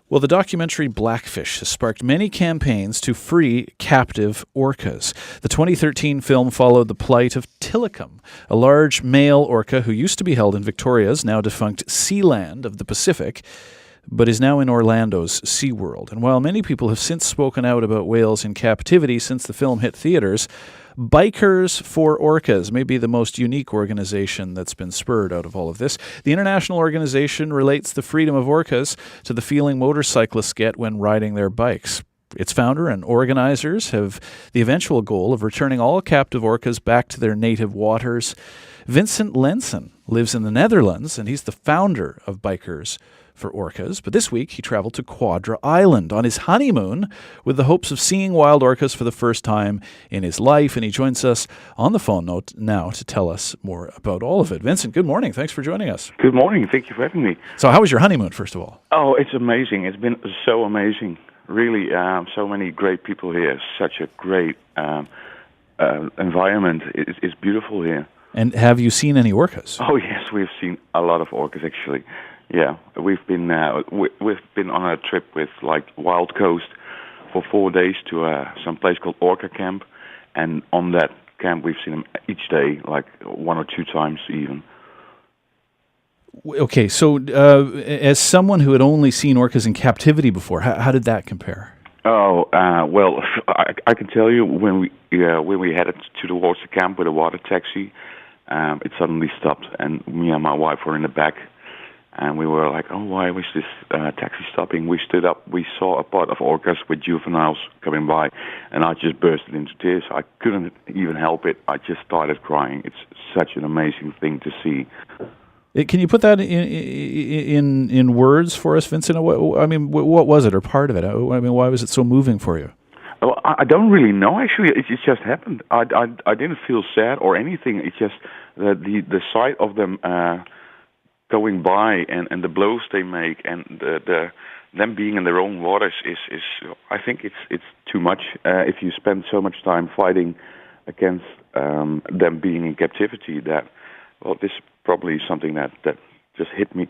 Well, the documentary Blackfish has sparked many campaigns to free captive orcas. The 2013 film followed the plight of Tilikum, a large male orca who used to be held in Victoria's now defunct Sealand of the Pacific, but is now in Orlando's SeaWorld. And while many people have since spoken out about whales in captivity since the film hit theaters, Bikers for Orcas may be the most unique organization that's been spurred out of all of this. The international organization relates the freedom of orcas to the feeling motorcyclists get when riding their bikes. Its founder and organizers have the eventual goal of returning all captive orcas back to their native waters. Vincent Lenssen lives in the Netherlands, and he's the founder of Bikers for Orcas. But this week, he traveled to Quadra Island on his honeymoon with the hopes of seeing wild orcas for the first time in his life. And he joins us on the phone now to tell us more about all of it. Vincent, good morning. Thanks for joining us. Good morning. Thank you for having me. So how was your honeymoon, first of all? Oh, it's amazing. It's been so amazing. Really, so many great people here. Such a great environment. It's beautiful here. And have you seen any orcas? Oh, yes. We've seen a lot of orcas, actually. Yeah, we've been on a trip with Wild Coast for 4 days to some place called Orca Camp, and on that camp we've seen them each day, like 1 or 2 times even. Okay, so as someone who had only seen orcas in captivity before, how did that compare? Oh, well, I can tell you when we headed towards the camp with a water taxi, it suddenly stopped, and me and my wife were in the back. And we were like, oh, why was this taxi stopping? We stood up. We saw a pod of orcas with juveniles coming by, and I just bursted into tears. I couldn't even help it. I just started crying. It's such an amazing thing to see. Can you put that in words for us, Vincent? I mean, what was it, or part of it? I mean, why was it so moving for you? Well, I don't really know, actually. It just happened. I didn't feel sad or anything. It's just the sight of them going by and the blows they make and them being in their own waters is I think it's too much if you spend so much time fighting against them being in captivity. That this is probably something that just hit me.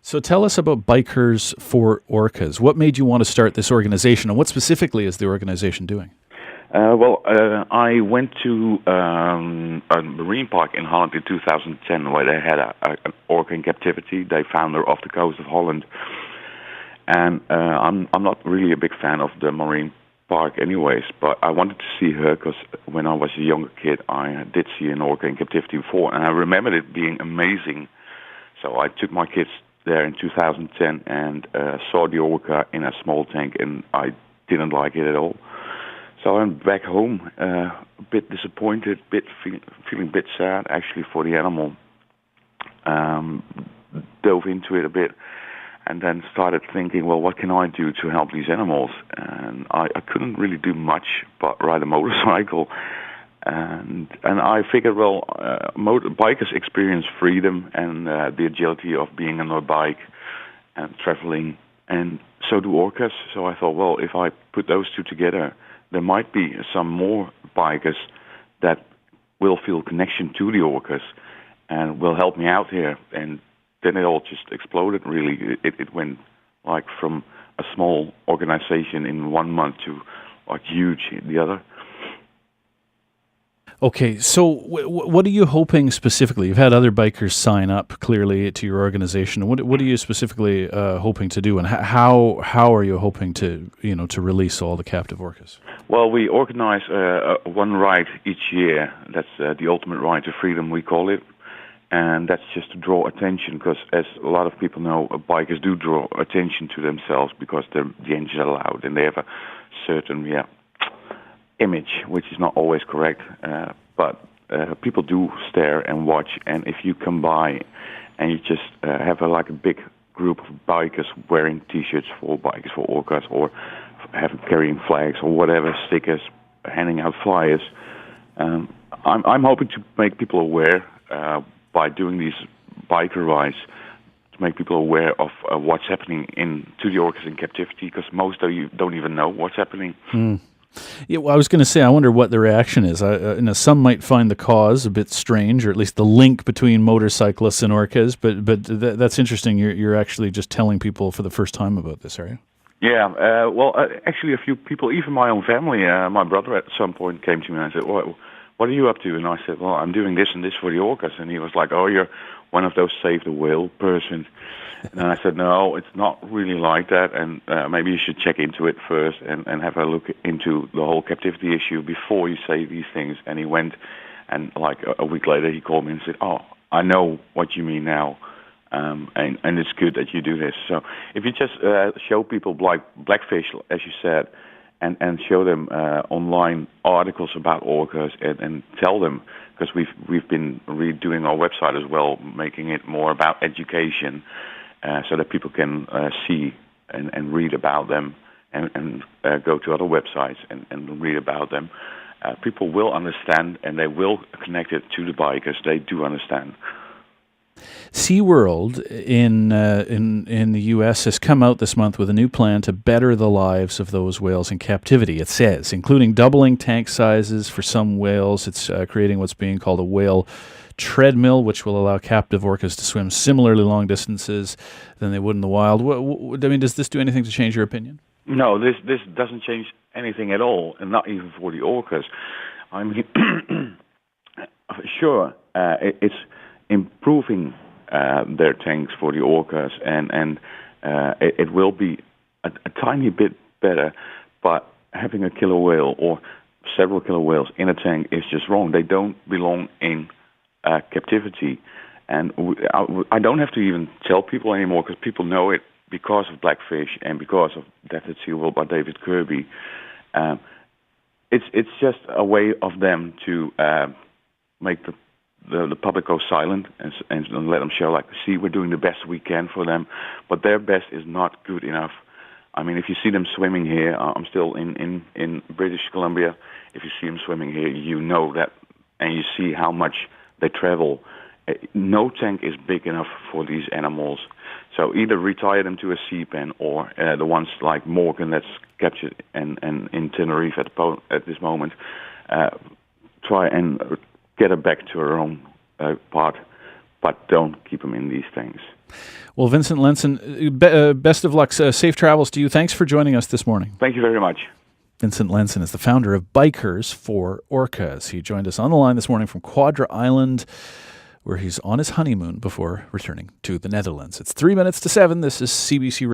So tell us about Bikers for Orcas. What made you want to start this organization, and what specifically is the organization doing? I went to a marine park in Holland in 2010 where they had an orca in captivity. They found her off the coast of Holland. And I'm not really a big fan of the marine park anyways, but I wanted to see her because when I was a younger kid, I did see an orca in captivity before, and I remembered it being amazing. So I took my kids there in 2010 and saw the orca in a small tank, and I didn't like it at all. So I went back home, a bit disappointed, feeling a bit sad actually for the animal. Dove into it a bit, and then started thinking, well, what can I do to help these animals? And I couldn't really do much but ride a motorcycle. And I figured, well, bikers experience freedom and the agility of being on a bike and traveling, and so do orcas. So I thought, well, if I put those two together, there might be some more bikers that will feel connection to the orcas and will help me out here. And then it all just exploded, really. It went like from a small organization in 1 month to like huge in the other. Okay, so what are you hoping specifically? You've had other bikers sign up clearly to your organization. What are you specifically hoping to do, and how are you hoping to release all the captive orcas? Well, we organize one ride each year. That's the ultimate ride to freedom, we call it, and that's just to draw attention because, as a lot of people know, bikers do draw attention to themselves because the engines are loud and they have a certain image, which is not always correct, but people do stare and watch. And if you come by and you just have a big group of bikers wearing T-shirts for Bikers for Orcas, or carrying flags or whatever, stickers, handing out flyers, I'm hoping to make people aware by doing these biker rides, to make people aware of what's happening to the orcas in captivity, because most of you don't even know what's happening. Yeah, well, I was going to say, I wonder what the reaction is. Some might find the cause a bit strange, or at least the link between motorcyclists and orcas. But that's interesting. You're actually just telling people for the first time about this, are you? Yeah, actually, a few people, even my own family. My brother at some point came to me and said, "What are you up to?" And I said, "Well, I'm doing this and this for the orcas." And he was like, "Oh, you're one of those save the whale person." And I said, "No, it's not really like that. And maybe you should check into it first and have a look into the whole captivity issue before you say these things." And he went, and like a week later, he called me and said, "Oh, I know what you mean now." And it's good that you do this. So if you just show people blackfish, as you said, and show them online articles about orcas and tell them, because we've been redoing our website as well, making it more about education, so that people can see and read about them and go to other websites and read about them. People will understand, and they will connect it to the bikers. They do understand. SeaWorld in the U.S. has come out this month with a new plan to better the lives of those whales in captivity, it says, including doubling tank sizes for some whales. It's creating what's being called a whale treadmill, which will allow captive orcas to swim similarly long distances than they would in the wild. Does this do anything to change your opinion? No, this doesn't change anything at all, and not even for the orcas. I mean, sure, it's improving their tanks for the orcas, and it will be a tiny bit better, but having a killer whale or several killer whales in a tank is just wrong. They don't belong in captivity, and I don't have to even tell people anymore, because people know it because of Blackfish and because of Death at SeaWorld by David Kirby. It's just a way of them to make the public go silent and let them show, like, see, we're doing the best we can for them, but their best is not good enough. I mean, if you see them swimming here, I'm still in British Columbia. If you see them swimming here, you know that, and you see how much they travel. No tank is big enough for these animals. So either retire them to a sea pen, or the ones like Morgan that's captured and in Tenerife at this moment, try and get her back to her own part, but don't keep them in these tanks. Well, Vincent Lenssen, best of luck. Safe travels to you. Thanks for joining us this morning. Thank you very much. Vincent Lenssen is the founder of Bikers for Orcas. He joined us on the line this morning from Quadra Island, where he's on his honeymoon before returning to the Netherlands. It's 7:03. This is CBC